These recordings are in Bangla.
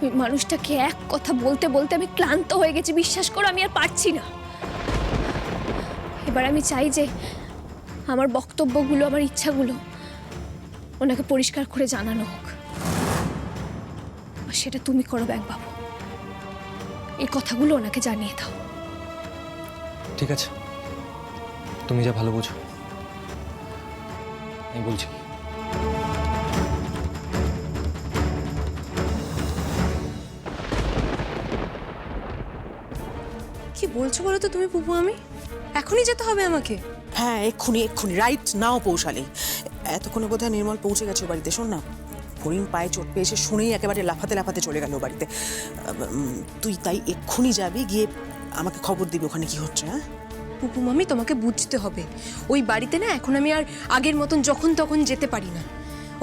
ওই মানুষটাকে এক কথা বলতে বলতে আমি ক্লান্ত হয়ে গেছি, বিশ্বাস করো আমি আর পারছি না। এবার আমি চাই যে আমার বক্তব্যগুলো, আমার ইচ্ছাগুলো ওনাকে পরিষ্কার করে জানানো হোক, আর সেটা তুমি করো ব্যাংকবাবু। এই কথাগুলো ওনাকে জানিয়ে দাও। ঠিক আছে, তুমি যা ভালো বোঝো। আমি বলছি কি বলছো বলো তো তুমি বুবু? আমি এখনই যেতে হবে আমাকে? হ্যাঁ, এক্ষুনি এক্ষুনি, রাইট নাও পৌঁছালেই। এতক্ষণে বোধহয় নির্মল পৌঁছে গেছে ও বাড়িতে। শোন না, হরিণ পায়ে চোট পেয়েছে শুনেই একেবারে লাফাতে লাফাতে চলে গেল ও বাড়িতে। তুই তাই এক্ষুনি যাবি, গিয়ে আমাকে খবর দিবি ওখানে কি হচ্ছে। হ্যাঁ বুবু মামি, তোমাকে বুঝতে হবে ওই বাড়িতে না এখন আমি আর আগের মতন যখন তখন যেতে পারি না।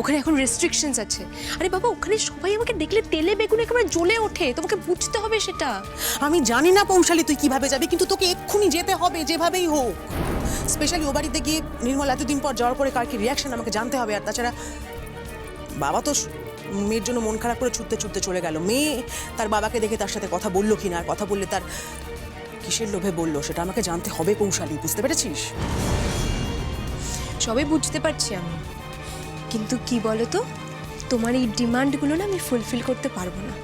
ওখানে এখন রেস্ট্রিকশনস আছে। আরে বাবা, ওখানে সবাই আমাকে দেখলে তেলে বেগুনে একেবারে জ্বলে ওঠে, তোমাকে বুঝতে হবে সেটা। আমি জানি না পৌঁছালি তুই কিভাবে যাবি, কিন্তু তোকে এক্ষুনি যেতে হবে যেভাবেই হোক। স্পেশালি ও বাড়িতে গিয়ে নির্মল এতদিন পর যাওয়ার পরে কার কি রিয়াকশন আমাকে জানতে হবে। আর তাছাড়া বাবা তো মেয়ের জন্য মন খারাপ করে ছুটতে ছুটতে চলে গেল। মেয়ে তার বাবাকে দেখে তার সাথে কথা বললো কিনা, আর কথা বললে তার কিসের লোভে বললো সেটা আমাকে জানতে হবে পৌঁছালি, বুঝতে পেরেছিস? সবই বুঝতে পারছি আমি, কিন্তু কি বলো তো, তোমার এই ডিমান্ডগুলো না আমি ফুলফিল করতে পারবো না।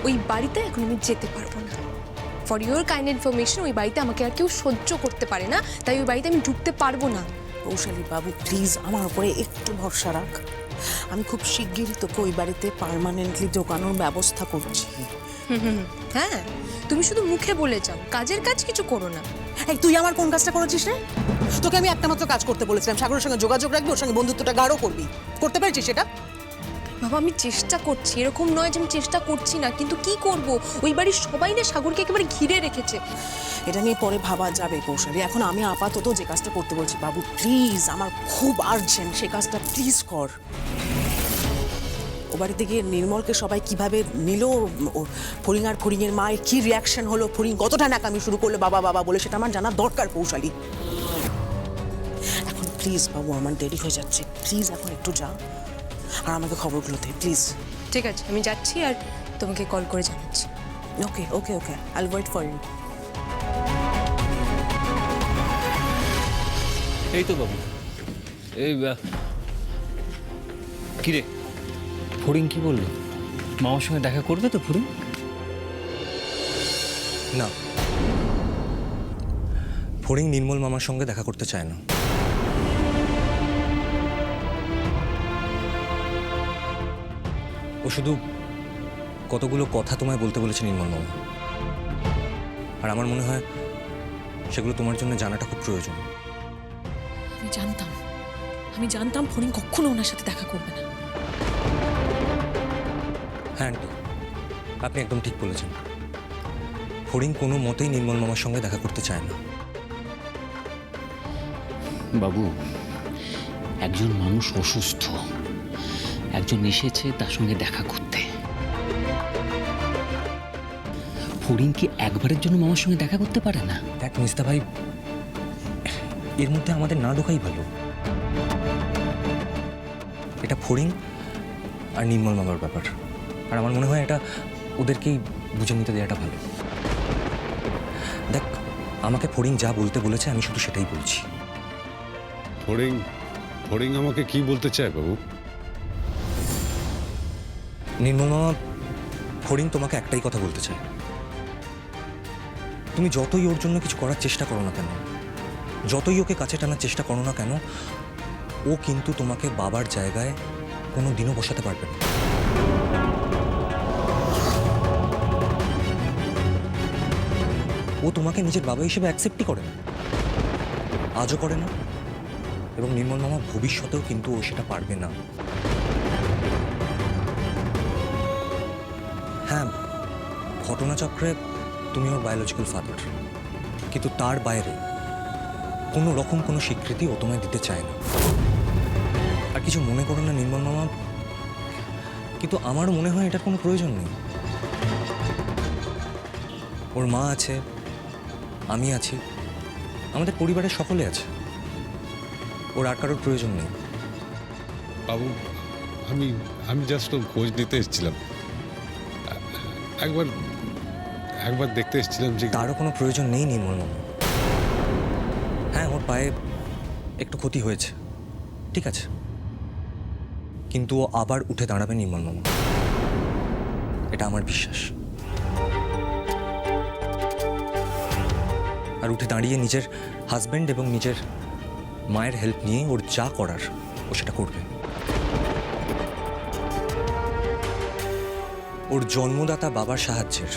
ওই বাড়িতে এখন আমি যেতে পারবো না। ফর ইউর কাইন্ড ইনফরমেশন, ওই বাড়িতে আমাকে আর কেউ সহ্য করতে পারে না, তাই ওই বাড়িতে আমি ঢুকতে পারবো না। পৌঁছালি বাবু, প্লিজ আমার উপরে একটু ভরসা রাখ। আমি খুব শিগগিরই তোকে ওই বাড়িতে পার্মানেন্টলি ঢোকানোর ব্যবস্থা করছি। হ্যাঁ, তুমি শুধু মুখে বলে যাও, কাজের কাজ কিছু করো না। এই তুই আমার কোন কাজটা করেছিস রে? তোকে আমি একটা মাত্র কাজ করতে বলেছিলাম, সাগরের সঙ্গে যোগাযোগ রাখবি, ওর সঙ্গে বন্ধুত্বটা গাঢ় করবি। করতে পেরেছিস সেটা? বাবা, আমি চেষ্টা করছি, এরকম নয় যে আমি চেষ্টা করছি না, কিন্তু কি করব, ওই বাড়ির সবাই না সাগরকে একেবারে ঘিরে রেখেছে। এটা নিয়ে পরে ভাবা যাবে কৌশলী। এখন আমি আপাতত যে কাজটা করতে বলছি, বাবু প্লিজ, আমার খুব আর্জেন্ট, সে কাজটা প্লিজ কর। ও বাড়িতে গিয়ে নির্মলকে সবাই কিভাবে নিল, ফড়িং আর ফড়িংয়ের মায়ের কি রিয়াকশন হলো, ফড়িং কতটা নাকামি শুরু করলো বাবা বাবা বলে, সেটা আমার জানা দরকার কৌশলী। এখন প্লিজ বাবু, আমার দেরি হয়ে যাচ্ছে, প্লিজ এখন একটু যা আর আমাকে খবরগুলো দে প্লিজ। ঠিক আছে, আমি যাচ্ছি আর তোমাকে কল করে জানাচ্ছি। Okay okay okay, I will wait for you. এই তো বাবু, এই কিরে ফড়িং কি বললো? মামার সঙ্গে দেখা করবে তো ফড়িং? না, ফড়িং নির্মল মামার সঙ্গে দেখা করতে চায় না। ও শুধু কতগুলো কথা তোমায় বলতে বলেছে নির্মল মামা, আর আমার মনে হয় সেগুলো তোমার জন্য জানাটা খুব প্রয়োজন। আমি জানতাম ফড়িং কখনো ওনার সাথে দেখা করবে না। হ্যাঁ আন্টি, আপনি একদম ঠিক বলেছেন। ফড়িং কোনো মতেই নির্মল মামার সঙ্গে দেখা করতে চায় না। বাবু, একজন মানুষ অসুস্থ, একজন এসেছে তার সঙ্গে দেখা করতে। ফড়িং কি একবারের জন্য মামার সঙ্গে দেখা করতে পারে না? দেখ মিস্তা ভাই, এর মধ্যে আমাদের না ঢোকাই ভালো। এটা ফড়িং আর নির্মল মামার ব্যাপার, আর আমার মনে হয় এটা ওদেরকেই বুঝে নিতে দেওয়াটা ভালো। দেখ, আমাকে ফড়িং যা বলতে বলেছে আমি শুধু সেটাই বলছি। ফড়িং আমাকে কি বলতে চায় বাবু? নির্মল মামা, ফড়িং তোমাকে একটাই কথা বলতে চায়। তুমি যতই ওর জন্য কিছু করার চেষ্টা করো না কেন, যতই ওকে কাছে টানার চেষ্টা করো না কেন, ও কিন্তু তোমাকে বাবার জায়গায় কোনো দিনও বসাতে পারবে না। ও তোমাকে নিজের বাবা হিসেবে অ্যাকসেপ্টই করে না, আজও করে না, এবং নির্মল মামা ভবিষ্যতেও কিন্তু ও সেটা পারবে না। হ্যাঁ, ঘটনাচক্রে তুমি ওর বায়োলজিক্যাল ফাদার, কিন্তু তার বাইরে কোনো রকম কোনো স্বীকৃতি ও তোমায় দিতে চায় না। আর কিছু মনে করো না নির্মল মামা, কিন্তু আমারও মনে হয় এটার কোনো প্রয়োজন নেই। ওর মা আছে, আমি আছি, আমাদের পরিবারের সকলে আছে, ওর আর কারোর প্রয়োজন নেই। বাবু, আমি জাস্ট খোঁজ নিতে এসেছিলাম। একবার একবার দেখতে এসেছিলাম যে তারও কোনো প্রয়োজন নেই নির্মল মামা। হ্যাঁ, ওর পায়ে একটু ক্ষতি হয়েছে, ঠিক আছে, কিন্তু ও আবার উঠে দাঁড়াবে নির্মল মামা, এটা আমার বিশ্বাস। আর উঠে দাঁড়িয়ে নিজের হাজব্যান্ড এবং নিজের মায়ের হেল্প নিয়ে ওর যা করার ও সেটা করবে। ওর জন্মদাতা বাবার সাহায্যের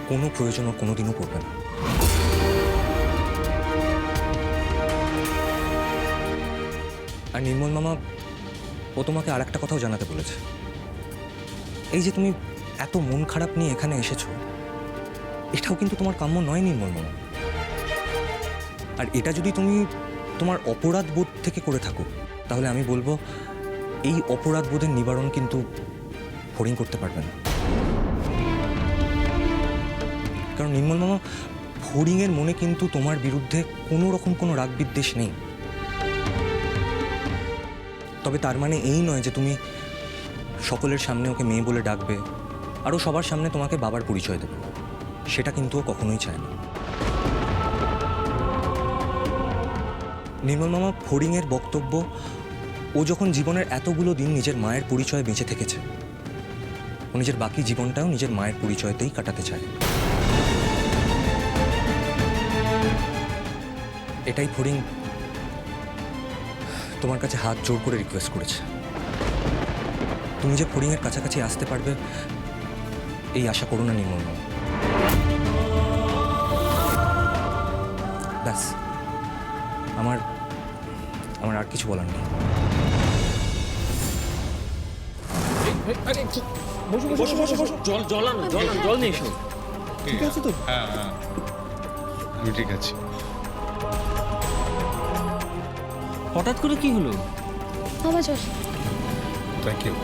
কোনো প্রয়োজন ওর কোনোদিনও পড়বে না। আর নির্মল মামা, ও তোমাকে আর একটা কথাও জানাতে বলেছে। এই যে তুমি এত মন খারাপ নিয়ে এখানে এসেছো, এটাও কিন্তু তোমার কাম্য নয় নির্মল মামা। আর এটা যদি তুমি তোমার অপরাধ বোধ থেকে করে থাকো, তাহলে আমি বলবো এই অপরাধ বোধের নিবারণ কিন্তু ফড়িং করতে পারবে না। কারণ নির্মল মামা, ফড়িংয়ের মনে কিন্তু তোমার বিরুদ্ধে কোনো রকম কোনো রাগ বিদ্বেষ নেই। তবে তার মানে এই নয় যে তুমি সকলের সামনে ওকে মেয়ে বলে ডাকবে আরও সবার সামনে তোমাকে বাবার পরিচয় দেবে, সেটা কিন্তু ও কখনোই চায় না। নির্মল মামা, ফড়িংয়ের বক্তব্য, ও যখন জীবনের এতগুলো দিন নিজের মায়ের পরিচয়ে বেঁচে থেকেছে, ও নিজের বাকি জীবনটাও নিজের মায়ের পরিচয়তেই কাটাতে চায়। এটাই ফড়িং তোমার কাছে হাত জোর করে রিকোয়েস্ট করেছে। তুমি যে ফড়িংয়ের কাছাকাছি আসতে পারবে এই আশা করো না নির্মল মামা। ব্যাস, আমার আর কিছু বলার নেই। জল নেই এসো। ঠিক আছে তো? হ্যাঁ, আমি ঠিক আছি। হঠাৎ করে কি হলো? বাবা চল। Thank you.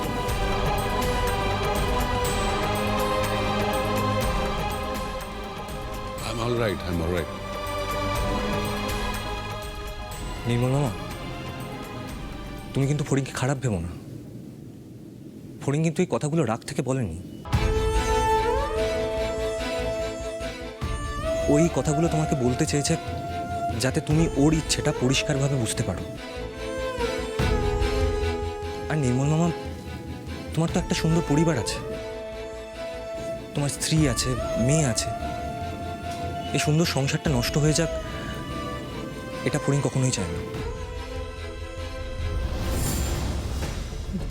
I'm all right. Nirmal মামা, তুমি কিন্তু ফড়িংকে খারাপ ভেবো না। ফড়িং কিন্তু এই কথাগুলো রাগ থেকে বলেনি। ওই কথাগুলো তোমাকে বলতে চেয়েছে যাতে তুমি ওর ইচ্ছেটা পরিষ্কারভাবে বুঝতে পারো। আর নির্মল মামা, তোমার তো একটা সুন্দর পরিবার আছে, তোমার স্ত্রী আছে, মেয়ে আছে। এই সুন্দর সংসারটা নষ্ট হয়ে যাক, এটা ফড়িং কখনোই চায় না।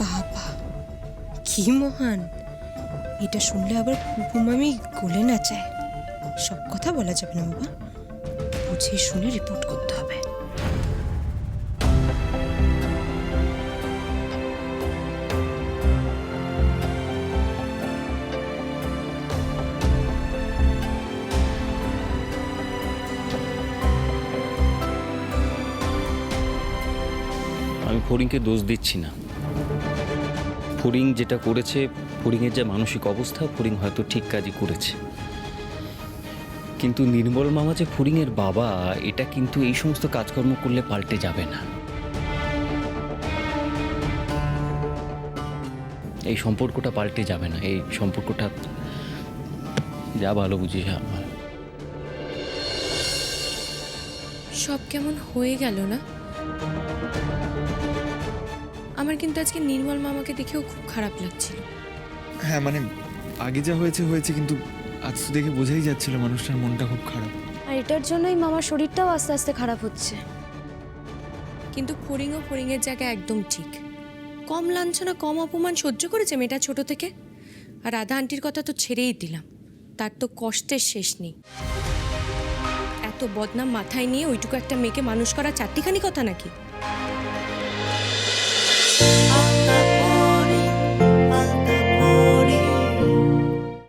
বাবা কি মহান! এটা শুনলে আবার পুপুমামি গলে না চায়। সব কথা বলা যাবে না বাবা, বুঝে শুনে রিপোর্ট করতে হবে। আমি ফড়িংকে দোষ দিচ্ছি না। ফড়িং যেটা করেছে, ফড়িংয়ের যে মানসিক অবস্থা, ফড়িং হয়তো ঠিক কাজই করেছে। কিন্তু নির্মল মামা যে ফড়িংয়ের বাবা, এটা কিন্তু এই সমস্ত কাজকর্ম করলে পাল্টে যাবে না। এই সম্পর্কটা পাল্টে যাবে না। এই সম্পর্কটা যা ভালো বুঝি আমার। সব কেমন হয়ে গেল না? আমার কিন্তু আজকে নির্মল মামাকে দেখেও খুব খারাপ লাগছিল। হ্যাঁ মানে আগে যা হয়েছে হয়েছে, কিন্তু আজ তো দেখে বোঝাই যাচ্ছিল মানুষটার মনটা খুব খারাপ। আর এটার জন্যই মামার শরীরটাও আস্তে আস্তে খারাপ হচ্ছে। কিন্তু ফড়িংও ফড়িংয়ের জায়গা একদম ঠিক। কম লাঞ্ছনা, কম অপমান সহ্য করেছে মেয়েটা ছোট থেকে। আর রাধা আন্টির কথা তো ছেড়েই দিলাম, তার তো কষ্টের শেষ নেই। এত বদনাম মাথায় নিয়ে ওইটুকু একটা মেয়েকে মানুষ করা চারটিখানি কথা নাকি?